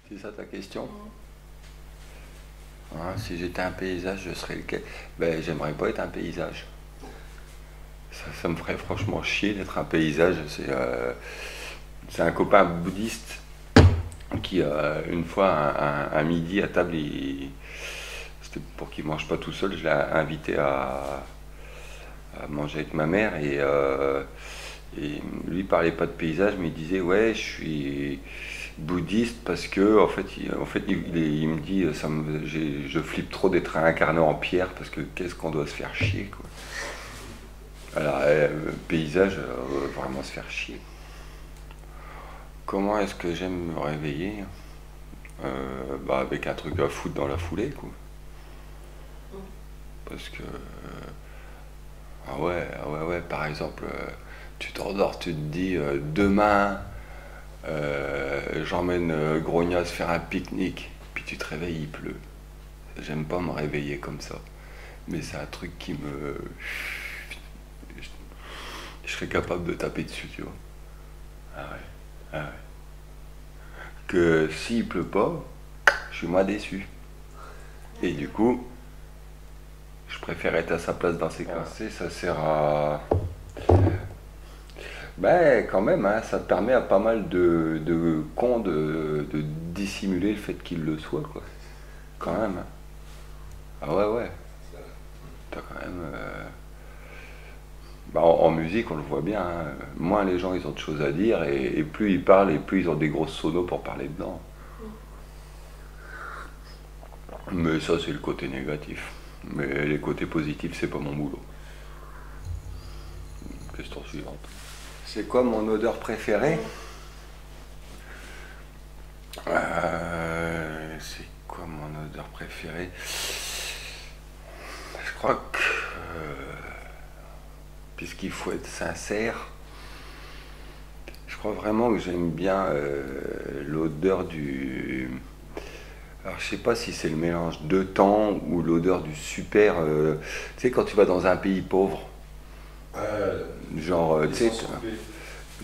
C'est ça ta question? Hein, si j'étais un paysage, je serais lequel? Ben, j'aimerais pas être un paysage. Ça me ferait franchement chier d'être un paysage. C'est un copain bouddhiste qui, une fois, un midi à table, c'était pour qu'il mange pas tout seul, je l'ai invité à manger avec ma mère et lui parlait pas de paysage, mais il disait ouais, je suis bouddhiste parce que il me dit je flippe trop d'être incarné en pierre parce que qu'est-ce qu'on doit se faire chier quoi. Alors paysage, vraiment se faire chier. Comment est-ce que j'aime me réveiller? Bah avec un truc à foutre dans la foulée quoi. Parce que ouais, par exemple, tu t'endors, tu te dis demain j'emmène Grognas faire un pique-nique, puis tu te réveilles, il pleut. J'aime pas me réveiller comme ça. Mais c'est un truc qui me. Je serais capable de taper dessus, tu vois. Ah ouais. Ah ouais. Que s'il pleut pas, je suis moins déçu. Et du coup, je préfère être à sa place dans ces cas. Ça sert à. Ben quand même, hein, ça te permet à pas mal de cons de dissimuler le fait qu'il le soit, quoi. Quand même. Hein. Ah ouais, ouais. T'as quand même. Bah, en musique, on le voit bien. Hein. Moins les gens ils ont de choses à dire et plus ils parlent et plus ils ont des grosses sonos pour parler dedans. Mais ça, c'est le côté négatif. Mais les côtés positifs, c'est pas mon boulot. Question suivante. C'est quoi mon odeur préférée? C'est quoi mon odeur préférée? Je crois que, puisqu'il faut être sincère, je crois vraiment que j'aime bien l'odeur du. Alors je sais pas si c'est le mélange de temps ou l'odeur du super. Tu sais, quand tu vas dans un pays pauvre, genre, tu sais,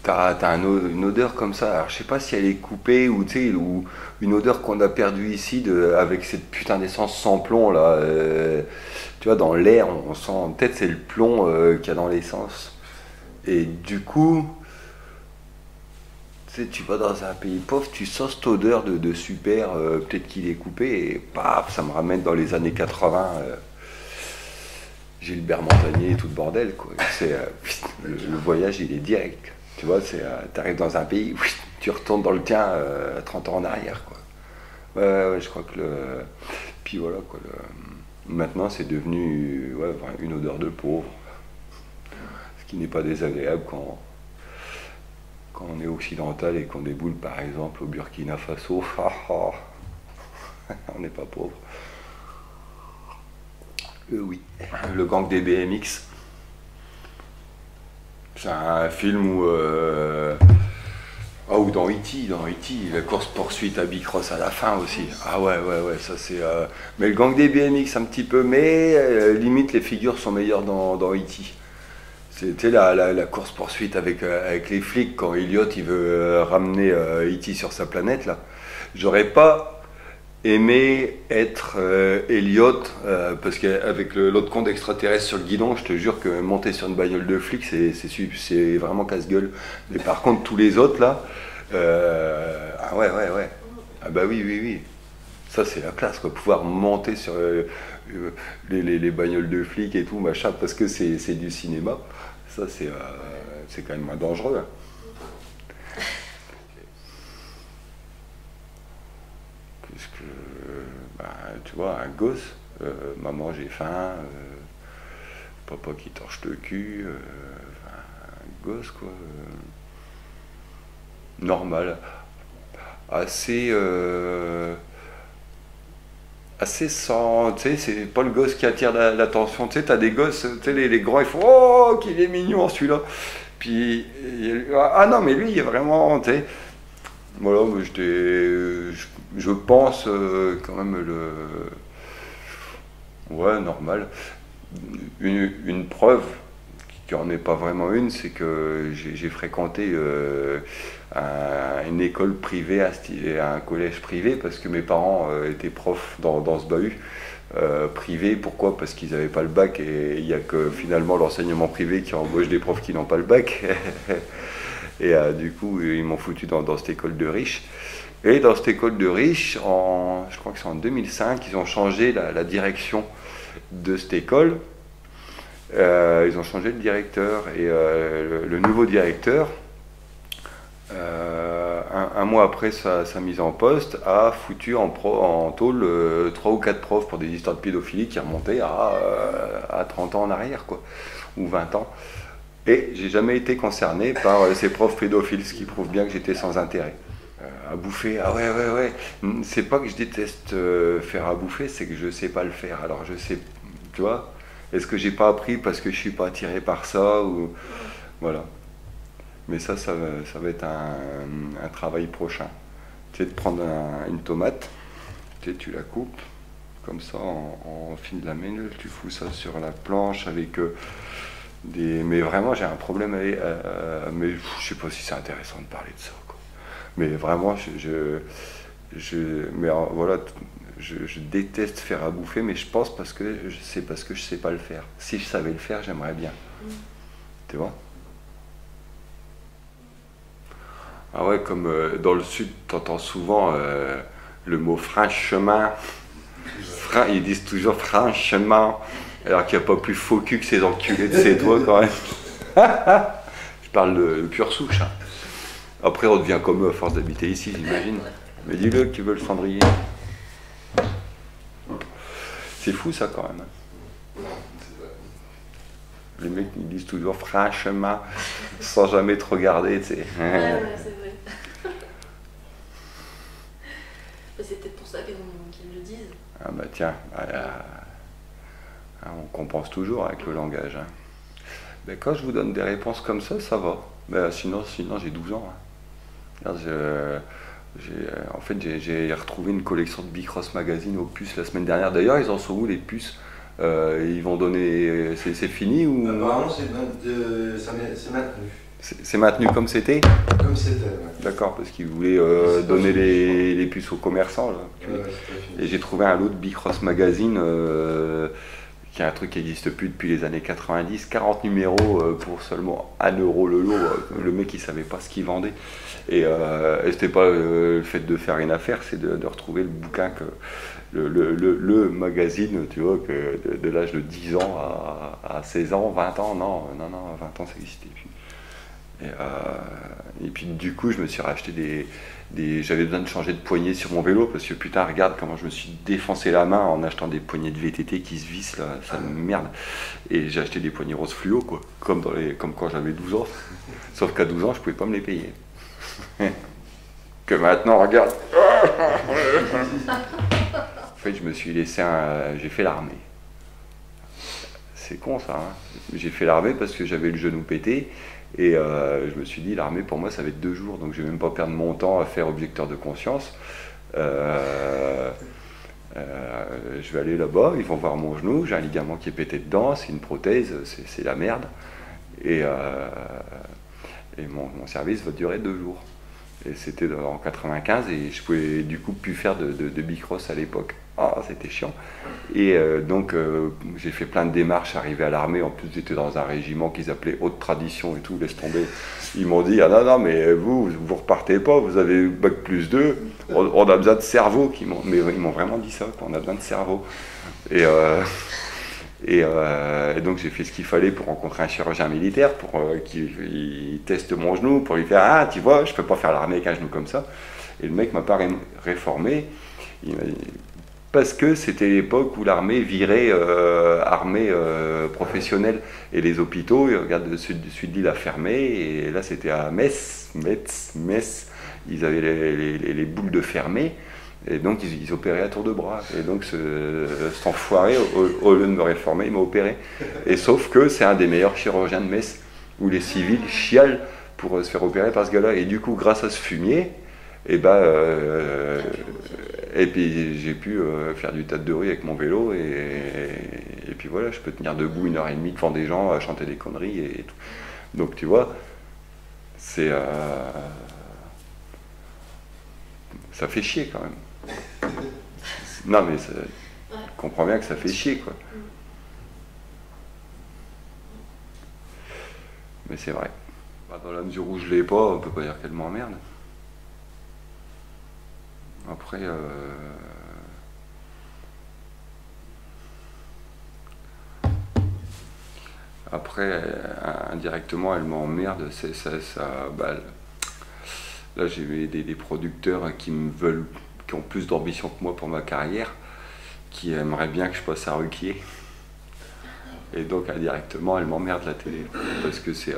t'as une odeur comme ça. Alors, je sais pas si elle est coupée ou, tu sais, ou une odeur qu'on a perdue ici avec cette putain d'essence sans plomb là. Tu vois, dans l'air, on sent. Peut-être c'est le plomb qu'il y a dans l'essence. Et du coup, tu sais, tu vas dans un pays pauvre, tu sens cette odeur de super. Peut-être qu'il est coupé et paf, ça me ramène dans les années 80. Gilbert Montagnier et tout le bordel, quoi. Le voyage, il est direct. Tu vois, t'arrives dans un pays, tu retournes dans le tien 30 ans en arrière, quoi. Ouais, je crois que Puis voilà, quoi. Maintenant, c'est devenu ouais, une odeur de pauvre. Ce qui n'est pas désagréable quand on est occidental et qu'on déboule, par exemple, au Burkina Faso. On n'est pas pauvre. Oui. Le gang des BMX. C'est un film où. Ah, ou dans E.T., la course-poursuite à Bicross à la fin aussi. Ah ouais, ça c'est. Mais le gang des BMX un petit peu, mais limite les figures sont meilleures dans E.T. C'était la course-poursuite avec les flics quand Elliot il veut ramener E.T. sur sa planète là. J'aurais pas aimé être Elliot parce qu'avec l'autre con d'extraterrestre sur le guidon, je te jure que monter sur une bagnole de flic c'est vraiment casse-gueule. Mais par contre tous les autres là, ah ouais. Ah bah oui. Ça c'est la classe quoi, pouvoir monter sur les bagnoles de flics et tout machin parce que c'est du cinéma. Ça c'est quand même moins dangereux. Hein. Qu'est-ce que bah, tu vois un gosse, maman j'ai faim, papa qui torche le cul, un gosse quoi, normal, assez assez sans, tu sais, c'est pas le gosse qui attire l'attention, tu sais, t'as des gosses, tu sais, les grands ils font oh qu'il est mignon celui-là, puis ah non mais lui il est vraiment, tu sais, voilà, je pense quand même ouais normal, une preuve qu'il n'y en ait pas vraiment une, c'est que j'ai fréquenté une école privée, un collège privé, parce que mes parents étaient profs dans ce bahut. Privé, pourquoi? Parce qu'ils n'avaient pas le bac et il n'y a que finalement l'enseignement privé qui embauche des profs qui n'ont pas le bac. Et du coup, ils m'ont foutu dans cette école de riches. Et dans cette école de riches, je crois que c'est en 2005, ils ont changé la direction de cette école. Ils ont changé le directeur et le nouveau directeur, un mois après sa mise en poste, a foutu en tôle 3 ou 4 profs pour des histoires de pédophilie qui remontaient à 30 ans en arrière, quoi, ou 20 ans. Et j'ai jamais été concerné par ces profs pédophiles, ce qui prouve bien que j'étais sans intérêt. À bouffer, ah ouais. C'est pas que je déteste faire à bouffer, c'est que je sais pas le faire. Alors je sais, tu vois, est-ce que j'ai pas appris parce que je suis pas attiré par ça ou voilà. Mais ça va être un travail prochain. Tu sais, de prendre une tomate, tu la coupes comme ça en fine lamelle, tu fous ça sur la planche avec mais vraiment j'ai un problème avec, mais je sais pas si c'est intéressant de parler de ça, quoi. Mais vraiment mais voilà, je déteste faire à bouffer, mais je pense parce que je sais pas le faire. Si je savais le faire, j'aimerais bien. Tu vois? Ah ouais, comme dans le sud, tu entends souvent le mot franchement. Ils disent toujours franchement, alors qu'il n'y a pas plus faux cul que ces enculés de ses doigts quand même. Je parle de pure souche. Hein. Après, on devient comme eux à force d'habiter ici, j'imagine. Mais dis-le qui veut le cendrier. C'est fou ça quand même. Hein. Les mecs ils disent toujours franchement, sans jamais te regarder, tu sais. Ouais, c'est vrai. C'est peut-être pour ça qu'ils le disent. Ah bah tiens, on compense toujours avec le langage. Hein. Mais quand je vous donne des réponses comme ça va. Mais sinon j'ai 12 ans. Hein. En fait, j'ai retrouvé une collection de Bicross Magazine aux puces la semaine dernière. D'ailleurs, ils en sont où les puces? Ils vont donner... C'est fini ou... Apparemment, c'est maintenu. C'est maintenu comme c'était? Comme c'était, ouais. D'accord, parce qu'ils voulaient donner les puces aux commerçants. Là. Ouais, et j'ai trouvé un lot de Bicross Magazine, qui est un truc qui n'existe plus depuis les années 90, 40 numéros pour seulement 1 euro le lot. Le mec, il savait pas ce qu'il vendait. Et c'était pas le fait de faire une affaire, c'est de retrouver le bouquin, le magazine, tu vois, que de l'âge de 10 ans à 16 ans, 20 ans, non, 20 ans ça n'existait plus. Et puis du coup, je me suis racheté j'avais besoin de changer de poignée sur mon vélo parce que putain, regarde comment je me suis défoncé la main en achetant des poignées de VTT qui se vissent là, ça me merde. Et j'ai acheté des poignées roses fluo, quoi, comme quand j'avais 12 ans. Sauf qu'à 12 ans, je pouvais pas me les payer. Que maintenant, regarde. En fait, je me suis laissé j'ai fait l'armée. C'est con ça, hein. J'ai fait l'armée parce que j'avais le genou pété. Et je me suis dit, l'armée pour moi ça va être 2 jours, donc je vais même pas perdre mon temps à faire objecteur de conscience. Je vais aller là-bas, ils vont voir mon genou, j'ai un ligament qui est pété dedans, c'est une prothèse, c'est la merde. Et mon service va durer 2 jours. Et c'était en 95 et je pouvais du coup plus faire de bicross à l'époque. Ah, c'était chiant. Et donc j'ai fait plein de démarches, arrivé à l'armée. En plus j'étais dans un régiment qu'ils appelaient haute tradition et tout, laisse tomber. Ils m'ont dit, ah non, mais vous repartez pas, vous avez bac plus 2, on a besoin de cerveau. Mais ils m'ont vraiment dit ça, qu'on a besoin de cerveau. Et donc j'ai fait ce qu'il fallait pour rencontrer un chirurgien militaire pour qu'il teste mon genou, pour lui faire, ah tu vois, je peux pas faire l'armée avec un genou comme ça. Et le mec m'a pas réformé, parce que c'était l'époque où l'armée virait armée professionnelle. Et les hôpitaux, regarde, le sud de l'île a fermé, et là c'était à Metz, ils avaient les boules de fermé. Et donc ils opéraient à tour de bras. Et donc cet enfoiré, au lieu de me réformer, il m'a opéré. Et sauf que c'est un des meilleurs chirurgiens de Metz, où les civils chialent pour se faire opérer par ce gars-là. Et du coup, grâce à ce fumier, et puis j'ai pu faire du tas de rue avec mon vélo, et puis voilà, je peux tenir debout 1h30 devant des gens à chanter des conneries et tout. Donc tu vois, c'est... ça fait chier quand même. Non mais je comprends bien que ça fait chier quoi. Mais c'est vrai. Bah, dans la mesure où je l'ai pas, on peut pas dire qu'elle m'emmerde. Après, indirectement, elle m'emmerde. C'est ça, bah, là, j'ai des producteurs qui me veulent, qui ont plus d'ambition que moi pour ma carrière, qui aimeraient bien que je passe à Ruquier. Et donc, indirectement, elle m'emmerde la télé. Parce que c'est...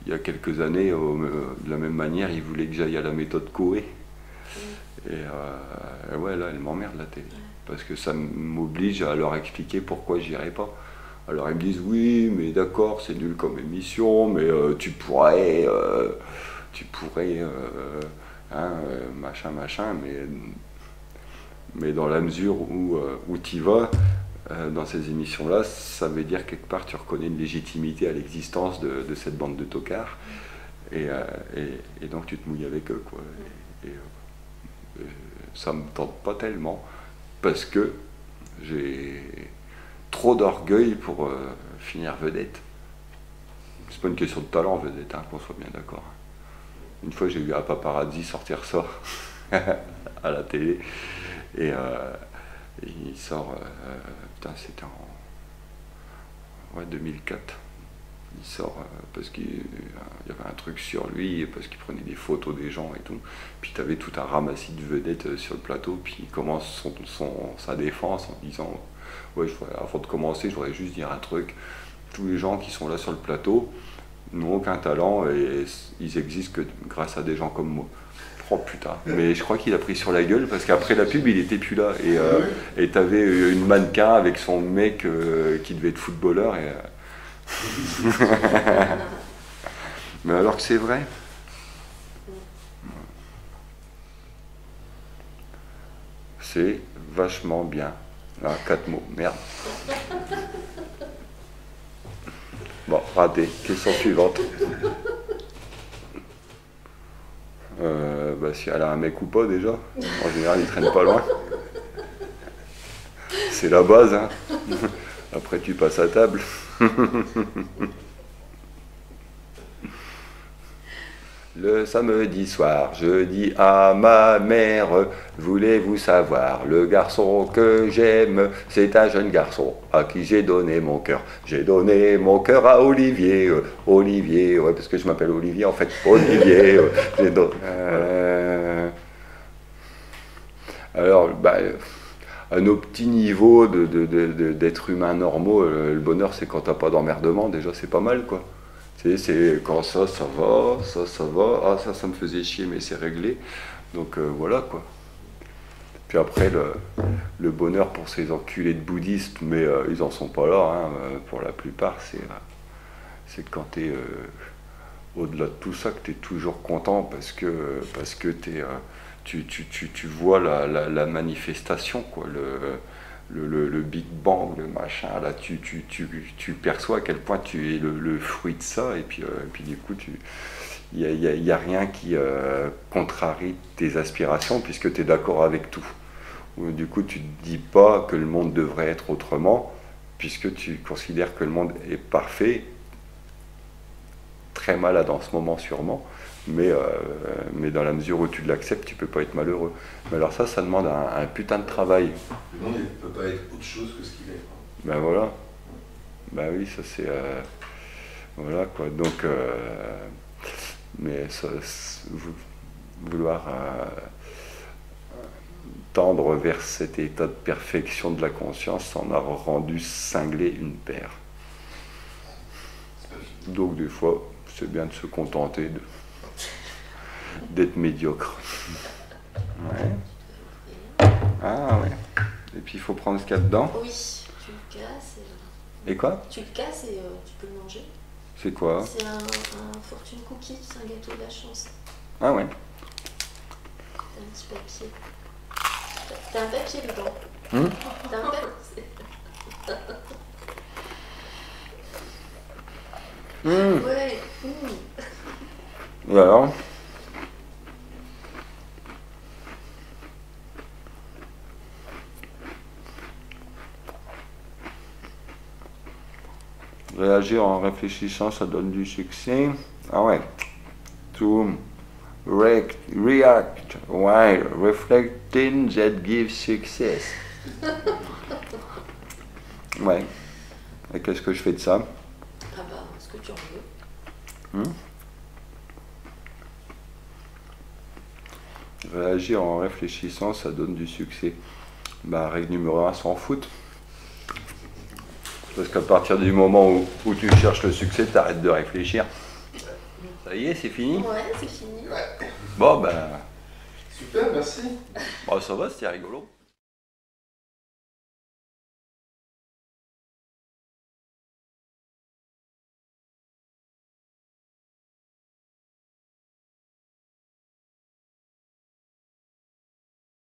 il y a quelques années, de la même manière, ils voulaient que j'aille à la méthode Coué. Et ouais, là, elle m'emmerde la télé. Parce que ça m'oblige à leur expliquer pourquoi j'irai pas. Alors ils me disent oui, mais d'accord, c'est nul comme émission, mais tu pourrais, machin, mais dans la mesure où tu vas, dans ces émissions-là, ça veut dire quelque part tu reconnais une légitimité à l'existence de cette bande de tocards, et donc tu te mouilles avec eux, quoi. Et ça me tente pas tellement, parce que j'ai trop d'orgueil pour finir vedette. C'est pas une question de talent, vedette, hein, qu'on soit bien d'accord. Une fois, j'ai vu un paparazzi sortir ça à la télé, et il sort, putain, c'était en 2004. Il sort parce qu'il y avait un truc sur lui, parce qu'il prenait des photos des gens et tout. Puis tu avais tout un ramassis de vedettes sur le plateau, puis il commence sa défense en disant ouais, avant de commencer, je voudrais juste dire un truc. Tous les gens qui sont là sur le plateau n'ont aucun talent et ils existent que grâce à des gens comme moi. Oh putain, mais je crois qu'il a pris sur la gueule parce qu'après la pub, il était plus là. Et t'avais une mannequin avec son mec qui devait être footballeur. Mais alors que c'est vrai. C'est vachement bien. Là, 4 mots, merde. Bon, raté. Question suivante. Bah, si elle a un mec ou pas déjà. En général, il traîne pas loin. C'est la base, hein. Après, tu passes à table. Le samedi soir, je dis à ma mère, voulez-vous savoir, le garçon que j'aime, c'est un jeune garçon à qui j'ai donné mon cœur. J'ai donné mon cœur à Olivier, Olivier, ouais, parce que je m'appelle Olivier, en fait, Olivier. Alors, bah, à nos petits niveaux d'êtres humains normaux, le bonheur, c'est quand t'as pas d'emmerdement, déjà, c'est pas mal, quoi. C'est quand ça va, ça va, ah ça me faisait chier mais c'est réglé, donc voilà quoi. Puis après le bonheur pour ces enculés de bouddhistes, mais ils en sont pas là, hein, pour la plupart, c'est quand t'es au-delà de tout ça que t'es toujours content parce que tu vois la manifestation quoi, le Big Bang, le machin, là tu perçois à quel point tu es le fruit de ça, et puis du coup il n'y a rien qui contrarie tes aspirations puisque tu es d'accord avec tout. Du coup tu ne te dis pas que le monde devrait être autrement puisque tu considères que le monde est parfait, très malade en ce moment sûrement, mais dans la mesure où tu l'acceptes, tu peux pas être malheureux. Mais alors ça demande un putain de travail. Le monde ne peut pas être autre chose que ce qu'il est. Ben voilà. Ben oui, ça c'est... voilà quoi. Donc... mais ça, vouloir tendre vers cet état de perfection de la conscience en a rendu cinglé une paire. Donc des fois, c'est bien de se contenter d'être médiocre. Ouais. Ah ouais. Et puis il faut prendre ce qu'il y a dedans. Oui, tu le casses et... Et quoi? Tu le casses et tu peux le manger. C'est quoi? C'est un fortune cookie, c'est un gâteau de la chance. Ah ouais. T'as un petit papier. T'as un papier dedans. T'as un papier. Ouais. Et alors? Réagir en réfléchissant, ça donne du succès. Ah ouais. To react while reflecting that gives success. Ouais. Et qu'est-ce que je fais de ça? Ah bah, ce que tu en veux. Réagir en réfléchissant, ça donne du succès. Bah, règle numéro 1, s'en foutre. Parce qu'à partir du moment où tu cherches le succès, t'arrêtes de réfléchir. Ça y est, c'est fini? Ouais, c'est fini. Ouais. Bon, ben, Super, merci. bon, ça va, c'était rigolo.